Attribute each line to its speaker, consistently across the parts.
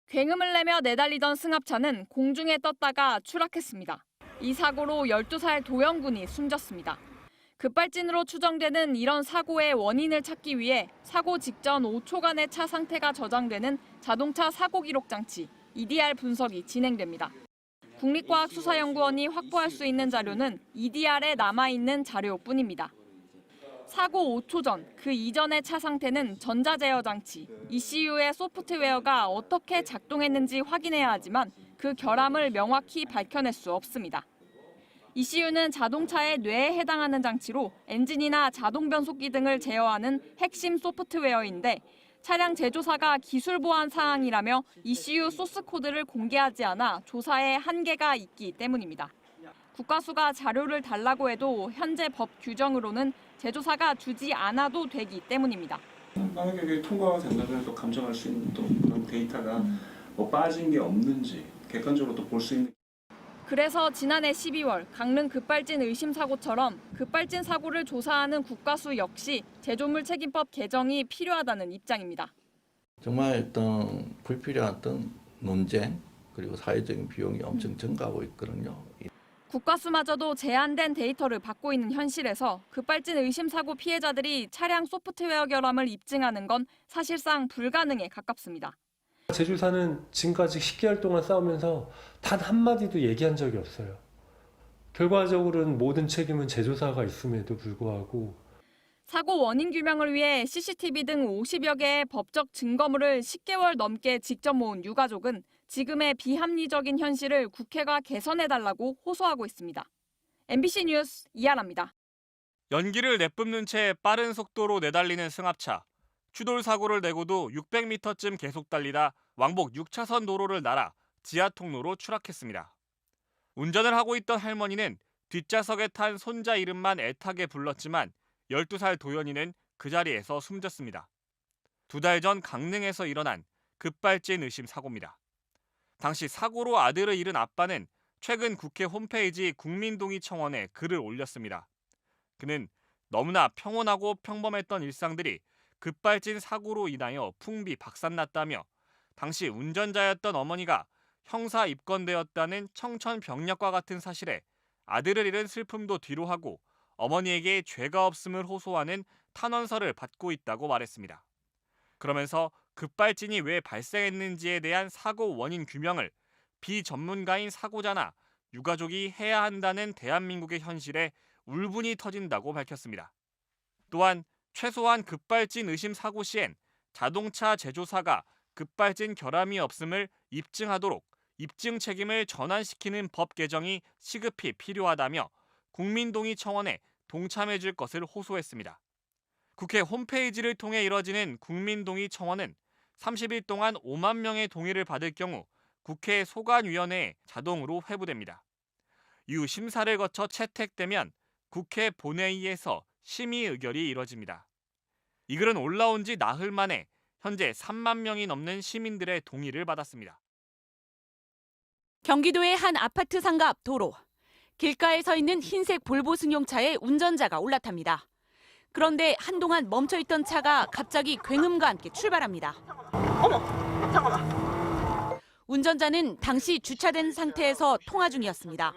Speaker 1: 굉음을 내며 내달리던 승합차는 공중에 떴다가 추락했습니다. 이 사고로 12살 도영 군이 숨졌습니다. 급발진으로 추정되는 이런 사고의 원인을 찾기 위해 사고 직전 5초간의 차 상태가 저장되는 자동차 사고 기록 장치 EDR 분석이 진행됩니다. 국립과학수사연구원이 확보할 수 있는 자료는 EDR에 남아있는 자료뿐입니다. 사고 5초 전, 그 이전의 차 상태는 전자제어 장치, ECU의 소프트웨어가 어떻게 작동했는지 확인해야 하지만 그 결함을 명확히 밝혀낼 수 없습니다. ECU는 자동차의 뇌에 해당하는 장치로 엔진이나 자동 변속기 등을 제어하는 핵심 소프트웨어인데 차량 제조사가 기술 보안 사항이라며 ECU 소스 코드를 공개하지 않아 조사에 한계가 있기 때문입니다. 국가수가 자료를 달라고 해도 현재 법 규정으로는 제조사가 주지 않아도 되기 때문입니다.
Speaker 2: 만약에 그게 통과가 된다면 또 감정할 수 있는 또 그런 데이터가 뭐 빠진 게 없는지 객관적으로 또 볼 수 있는.
Speaker 1: 그래서 지난해 12월 강릉 급발진 의심 사고처럼 급발진 사고를 조사하는 국가수 역시 제조물 책임법 개정이 필요하다는 입장입니다.
Speaker 3: 정말 어떤 불필요한 어떤 논쟁 그리고 사회적인 비용이 엄청 증가하고 있거든요.
Speaker 1: 국가수마저도 제한된 데이터를 받고 있는 현실에서 급발진 의심 사고 피해자들이 차량 소프트웨어 결함을 입증하는 건 사실상 불가능에 가깝습니다.
Speaker 4: 제조사는 지금까지 10개월 동안 싸우면서 단 한마디도 얘기한 적이 없어요. 결과적으로는 모든 책임은 제조사가 있음에도 불구하고
Speaker 1: 사고 원인 규명을 위해 CCTV 등 50여 개의 법적 증거물을 10개월 넘게 직접 모은 유가족은 지금의 비합리적인 현실을 국회가 개선해달라고 호소하고 있습니다. MBC 뉴스 이하라입니다.
Speaker 5: 연기를 내뿜는 채 빠른 속도로 내달리는 승합차. 추돌 사고를 내고도 600m쯤 계속 달리다 왕복 6차선 도로를 날아 지하 통로로 추락했습니다. 운전을 하고 있던 할머니는 뒷좌석에 탄 손자 이름만 애타게 불렀지만 12살 도연이는 그 자리에서 숨졌습니다. 2달 전 강릉에서 일어난 급발진 의심 사고입니다. 당시 사고로 아들을 잃은 아빠는 최근 국회 홈페이지 국민동의청원에 글을 올렸습니다. 그는 너무나 평온하고 평범했던 일상들이 급발진 사고로 인하여 풍비박산났다며 당시 운전자였던 어머니가 형사 입건되었다는 청천벽력과 같은 사실에 아들을 잃은 슬픔도 뒤로하고 어머니에게 죄가 없음을 호소하는 탄원서를 받고 있다고 말했습니다. 그러면서 급발진이 왜 발생했는지에 대한 사고 원인 규명을 비전문가인 사고자나 유가족이 해야 한다는 대한민국의 현실에 울분이 터진다고 밝혔습니다. 또한 최소한 급발진 의심 사고 시엔 자동차 제조사가 급발진 결함이 없음을 입증하도록 입증 책임을 전환시키는 법 개정이 시급히 필요하다며 국민동의청원에 동참해줄 것을 호소했습니다. 국회 홈페이지를 통해 이뤄지는 국민동의청원은 30일 동안 5만 명의 동의를 받을 경우 국회 소관위원회에 자동으로 회부됩니다. 이후 심사를 거쳐 채택되면 국회 본회의에서 심의 의결이 이뤄집니다. 이 글은 올라온 지 나흘 만에 현재 3만 명이 넘는 시민들의 동의를 받았습니다.
Speaker 6: 경기도의 한 아파트 상가 앞 도로. 길가에 서 있는 흰색 볼보 승용차에 운전자가 올라탑니다. 그런데 한동안 멈춰있던 차가 갑자기 굉음과 함께 출발합니다.
Speaker 7: 어머, 잠깐만.
Speaker 6: 운전자는 당시 주차된 상태에서 통화 중이었습니다.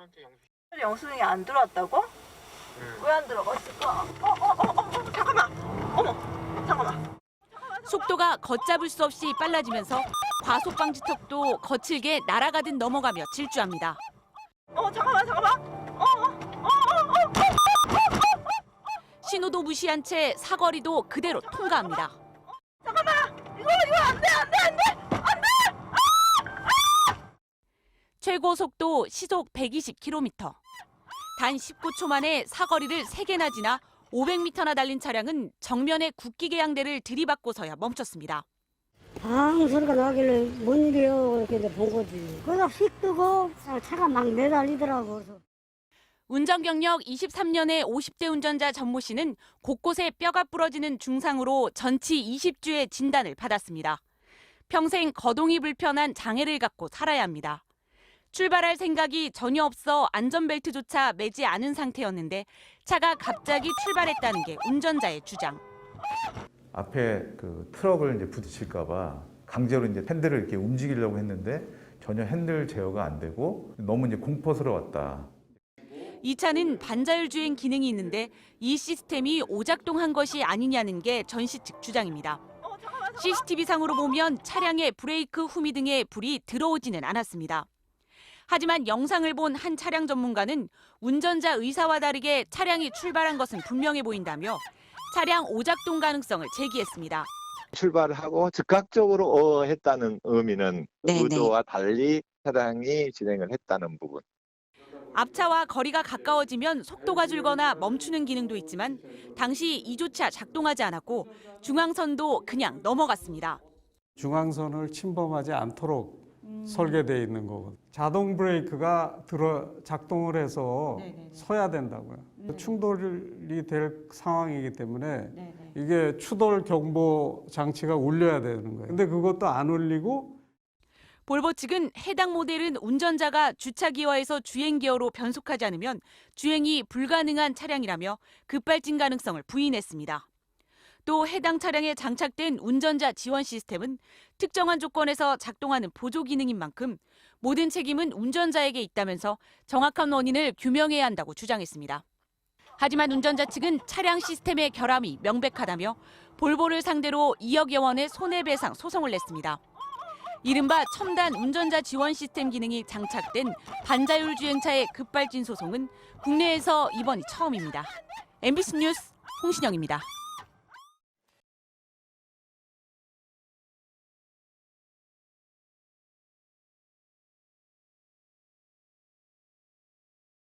Speaker 7: 영수증이 안 들어왔다고? 왜 안 들어갔을까? 잠깐만. 어머, 잠깐만.
Speaker 6: 속도가 걷잡을 수 없이 빨라지면서 과속 방지턱도 거칠게 날아가듯 넘어가며 질주합니다.
Speaker 7: 잠깐만.
Speaker 6: 신호도 무시한 채 사거리도 그대로 통과합니다.
Speaker 7: 잠깐만. 이거 안 돼.
Speaker 6: 최고 속도 시속 120km. 단 19초 만에 사거리를 3개나 지나 500m나 달린 차량은 정면에 국기계양대를 들이받고서야 멈췄습니다.
Speaker 8: 소리가 나길래 뭔 일이요 이렇게 본 거지. 그러다 휙 뜨고 차가 막 내달리더라고.
Speaker 6: 운전 경력 23년의 50대 운전자 전모 씨는 곳곳에 뼈가 부러지는 중상으로 전치 20주의 진단을 받았습니다. 평생 거동이 불편한 장애를 갖고 살아야 합니다. 출발할 생각이 전혀 없어 안전벨트조차 매지 않은 상태였는데 차가 갑자기 출발했다는 게 운전자의 주장.
Speaker 9: 앞에 그 트럭을 이제 부딪힐까봐 강제로 이제 핸들을 이렇게 움직이려고 했는데 전혀 핸들 제어가 안 되고 너무 이제 공포스러웠다.
Speaker 6: 이 차는 반자율 주행 기능이 있는데 이 시스템이 오작동한 것이 아니냐는 게 전시 측 주장입니다. CCTV상으로 보면 차량의 브레이크, 후미 등의 불이 들어오지는 않았습니다. 하지만 영상을 본 한 차량 전문가는 운전자 의사와 다르게 차량이 출발한 것은 분명해 보인다며 차량 오작동 가능성을 제기했습니다.
Speaker 10: 출발을 하고 즉각적으로 했다는 의미는 의도와 달리 차량이 진행을 했다는 부분.
Speaker 6: 앞차와 거리가 가까워지면 속도가 줄거나 멈추는 기능도 있지만 당시 이조차 작동하지 않았고 중앙선도 그냥 넘어갔습니다.
Speaker 11: 중앙선을 침범하지 않도록 설계되어 있는 거거든요. 자동 브레이크가 작동을 해서 서야 된다고요. 충돌이 될 상황이기 때문에 이게 추돌 경보 장치가 울려야 되는 거예요. 근데 그것도 안 울리고
Speaker 6: 볼보 측은 해당 모델은 운전자가 주차 기어에서 주행 기어로 변속하지 않으면 주행이 불가능한 차량이라며 급발진 가능성을 부인했습니다. 또 해당 차량에 장착된 운전자 지원 시스템은 특정한 조건에서 작동하는 보조 기능인 만큼 모든 책임은 운전자에게 있다면서 정확한 원인을 규명해야 한다고 주장했습니다. 하지만 운전자 측은 차량 시스템의 결함이 명백하다며 볼보를 상대로 2억여 원의 손해배상 소송을 냈습니다. 이른바 첨단 운전자 지원 시스템 기능이 장착된 반자율 주행차의 급발진 소송은 국내에서 이번이 처음입니다. MBC 뉴스 홍신영입니다.